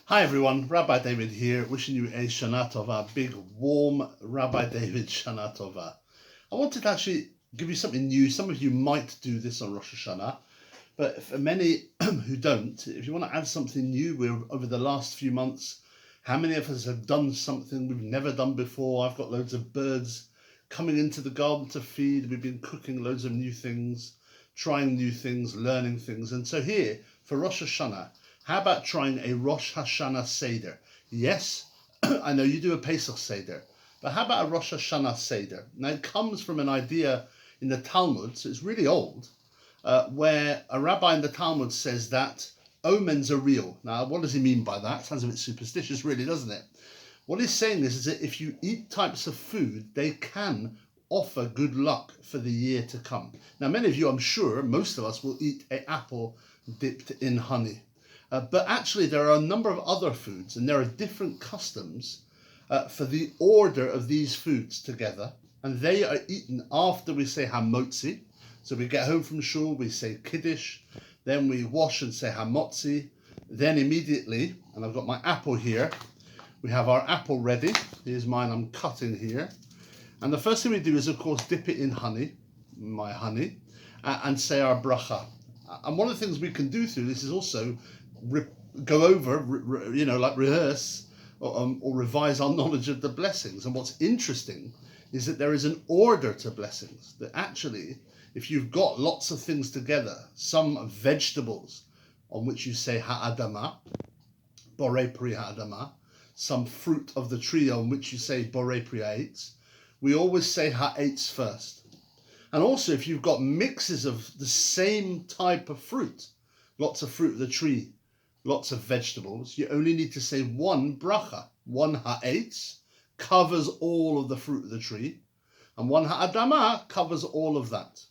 Hi everyone, Rabbi David here, wishing you a Shana Tova, big warm Rabbi David Shana Tova. I wanted to actually give you something new. Some of you might do this on Rosh Hashanah, but for many who don't, if you want to add something new, over the last few months, how many of us have done something we've never done before? I've got loads of birds coming into the garden to feed. We've been cooking loads of new things, trying new things, learning things. And so here, for Rosh Hashanah, how about trying a Rosh Hashana Seder? Yes, I know you do a Pesach Seder, but how about a Rosh Hashanah Seder? Now it comes from an idea in the Talmud, so it's really old, where a rabbi in the Talmud says that omens are real. Now what does he mean by that? Sounds a bit superstitious really, doesn't it? What he's saying is that if you eat types of food, they can offer good luck for the year to come. Now many of you, I'm sure, most of us will eat an apple dipped in honey. But actually there are a number of other foods, and there are different customs for the order of these foods together, and they are eaten after we say Hamotzi. So we get home from shul, we say Kiddush, then we wash and say Hamotzi, then immediately, and I've got my apple here, we have our apple ready. Here's mine, I'm cutting here. And the first thing we do is, of course, dip it in honey, my honey, and say our bracha. And one of the things we can do through this is also go over, rehearse or revise our knowledge of the blessings. And what's interesting is that there is an order to blessings. That actually, if you've got lots of things together, some vegetables on which you say ha'adama, borei pri ha'adama, some fruit of the tree on which you say borei pri ha'etz, we always say ha'etz first. And also if you've got mixes of the same type of fruit, lots of fruit of the tree, lots of vegetables, you only need to say one bracha. One ha'etz covers all of the fruit of the tree, and one ha'adama covers all of that.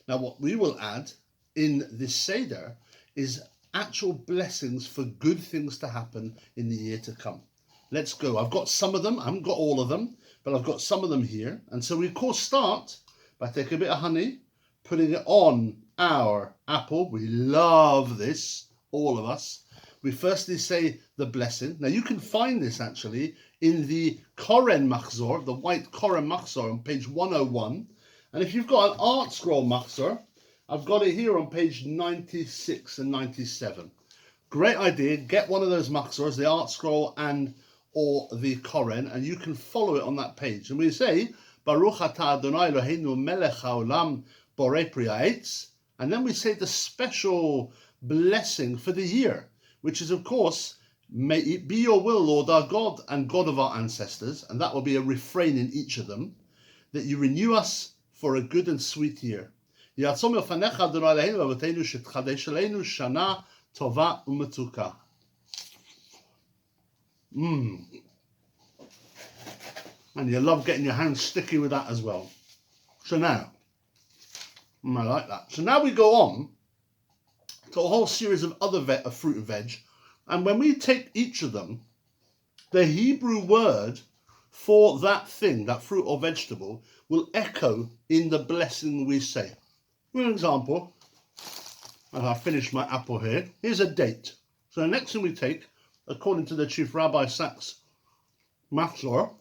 Now what we will add in this Seder is actual blessings for good things to happen in the year to come. Let's go. I've got some of them. I haven't got all of them, but I've got some of them here. And so we of course start by taking a bit of honey, putting it on our apple. We love this, all of us. We firstly say the blessing. Now you can find this actually in the Koren Machzor, the white Koren Machzor on page 101. And if you've got an art scroll Machzor, I've got it here on page 96 and 97. Great idea. Get one of those Machzors, the art scroll and or the Koren, and you can follow it on that page. And we say, Baruch atah Adonai Eloheinu melech haolam borei pri ha'etz. And then we say the special blessing for the year, which is, of course, may it be your will, Lord our God and God of our ancestors, and that will be a refrain in each of them, that you renew us for a good and sweet year. Yatzom lefanecha Adonai Eloheinu avotenu shetchadesh aleinu shana tova u'metuka. And you love getting your hands sticky with that as well. So now, I like that. So now we go on to a whole series of other fruit and veg. And when we take each of them, the Hebrew word for that thing, that fruit or vegetable, will echo in the blessing we say. For example, as I finish my apple here, here's a date. So the next thing we take, according to the Chief Rabbi Sachs Machzor,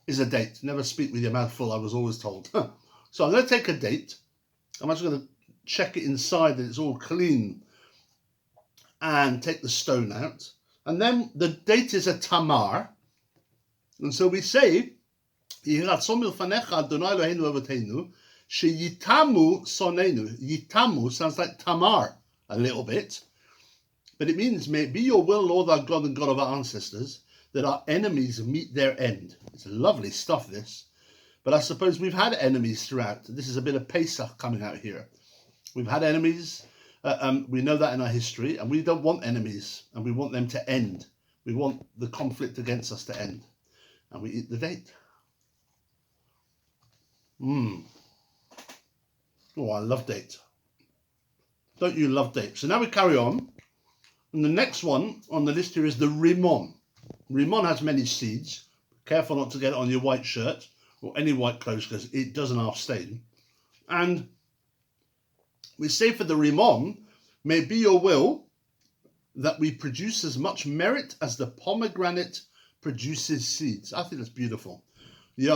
is a date. Never speak with your mouth full, I was always told. So I'm going to take a date. I'm actually going to check it inside that it's all clean and take the stone out. And then the date is a tamar. And so we say, Yitamu sonenu. Yitamu sounds like tamar a little bit. But it means, may it be your will, Lord our God and God of our ancestors, that our enemies meet their end. It's lovely stuff, this. But I suppose we've had enemies throughout. This is a bit of Pesach coming out here. We've had enemies. We know that in our history. And we don't want enemies. And we want them to end. We want the conflict against us to end. And we eat the date. Oh, I love dates. Don't you love dates? So now we carry on. And the next one on the list here is the Rimon. Rimon has many seeds. Careful not to get it on your white shirt or any white clothes because it doesn't half stain. And We say for the Rimon, may it be your will that we produce as much merit as the pomegranate produces seeds. I think that's beautiful. So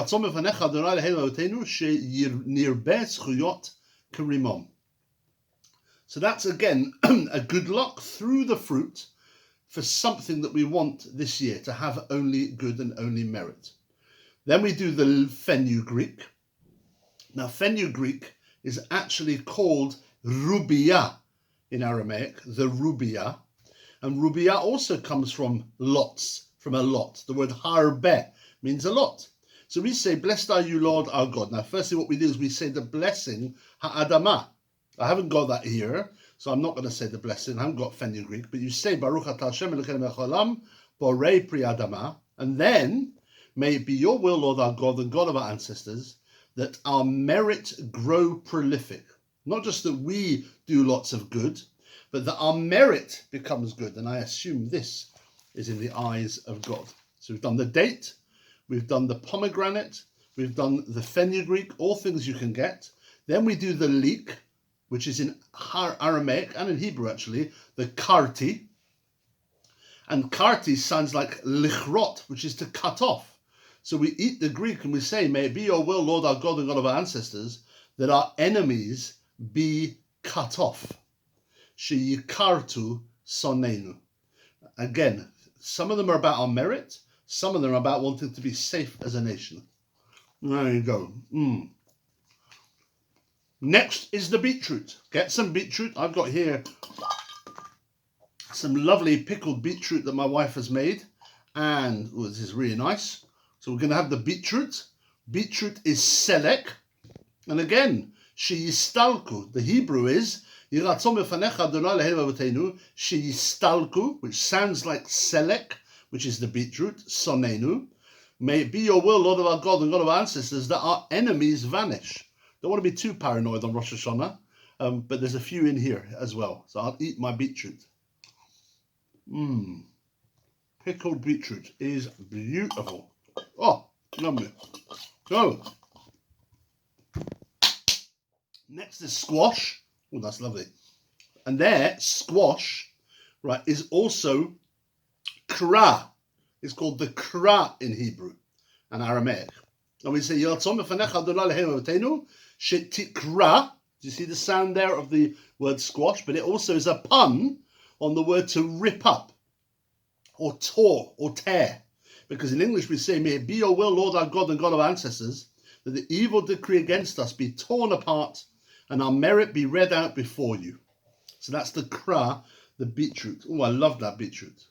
that's again a good luck through the fruit for something that we want this year, to have only good and only merit. Then we do the fenugreek. Now fenugreek is actually called rubia in Aramaic, the rubia. And rubia also comes from lots, from a lot. The word harbe means a lot. So we say, blessed are you, Lord our God. Now, firstly, what we do is we say the blessing, ha'adamah. I haven't got that here, so I'm not going to say the blessing. I haven't got fenugreek, but you say, Baruch atah Hashem Elokeinu melech haolam, borei pri adamah. And then, may it be your will, Lord our God, the God of our ancestors, that our merit grow prolific. Not just that we do lots of good, but that our merit becomes good. And I assume this is in the eyes of God. So we've done the date, we've done the pomegranate, we've done the fenugreek, all things you can get. Then we do the leek, which is in Aramaic and in Hebrew actually, the karti. And karti sounds like lichrot, which is to cut off. So we eat the Greek and we say, may it be your will, Lord our God and God of our ancestors, that our enemies be cut off. Sheyikartu sonenu. Again, some of them are about our merit, some of them are about wanting to be safe as a nation. There you go. Next is the beetroot. Get some beetroot. I've got here some lovely pickled beetroot that my wife has made. And this is really nice. So we're going to have the beetroot. Beetroot is selek. And again, sheyistalku. The Hebrew is sheyistalku, which sounds like selek, which is the beetroot, sonenu. May it be your will, Lord of our God and God of our ancestors, that our enemies vanish. Don't want to be too paranoid on Rosh Hashana, but there's a few in here as well. So I'll eat my beetroot. Pickled beetroot is beautiful. Oh, lovely. So, next is squash. Oh, that's lovely. And there, squash, right, is also kra. It's called the kra in Hebrew and Aramaic. And we say, shetikra. Do you see the sound there of the word squash? But it also is a pun on the word to rip up, or tore, or tear. Because in English we say, may it be your will, Lord our God and God of our ancestors, that the evil decree against us be torn apart and our merit be read out before you. So that's the kra, the beetroot. Oh, I love that beetroot.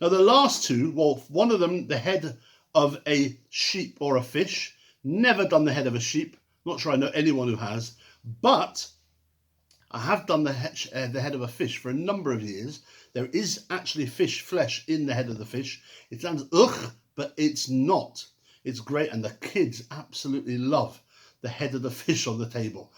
Now the last two, well, one of them, the head of a sheep or a fish. Never done the head of a sheep. Not sure I know anyone who has. But I have done the head of a fish for a number of years. There is actually fish flesh in the head of the fish. It sounds ugh, but it's not. It's great, and the kids absolutely love the head of the fish on the table.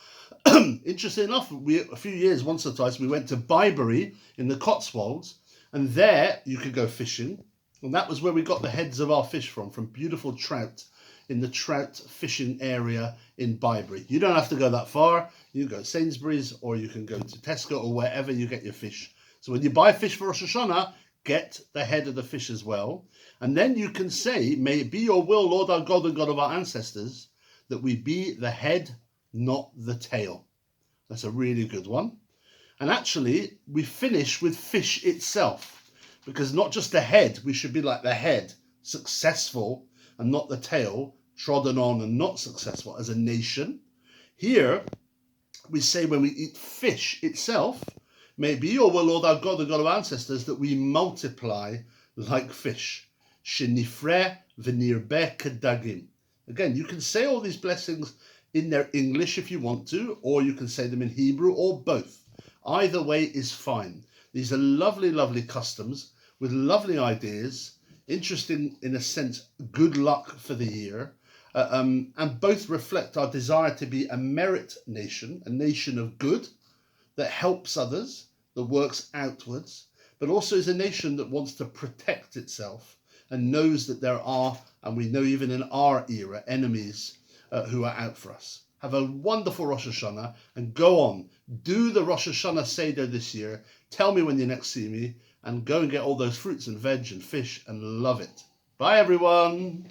Interesting enough, a few years, once or twice, we went to Byberry in the Cotswolds, and there you could go fishing. And that was where we got the heads of our fish from beautiful trout in the trout fishing area in Byberry. You don't have to go that far. You can go to Sainsbury's, or you can go to Tesco, or wherever you get your fish. So when you buy fish for Rosh Hashana, get the head of the fish as well. And then you can say, may it be your will, Lord our God and God of our ancestors, that we be the head, not the tail. That's a really good one. And actually, we finish with fish itself, because not just the head, we should be like the head, successful, and not the tail, trodden on and not successful as a nation. Here, we say when we eat fish itself, may it be your will, Lord our God and God of our ancestors, that we multiply like fish. Shenifre v'nirbe kedagim. Again, you can say all these blessings in their English if you want to, or you can say them in Hebrew, or both. Either way is fine. These are lovely, lovely customs with lovely ideas, interesting in a sense, good luck for the year, and both reflect our desire to be a merit nation, a nation of good that helps others, that works outwards, but also is a nation that wants to protect itself and knows that there are, and we know even in our era, enemies who are out for us. Have a wonderful Rosh Hashana and go on Do the Rosh Hashana Seder this year. Tell me when you next see me, and go and get all those fruits and veg and fish and love it. Bye, everyone.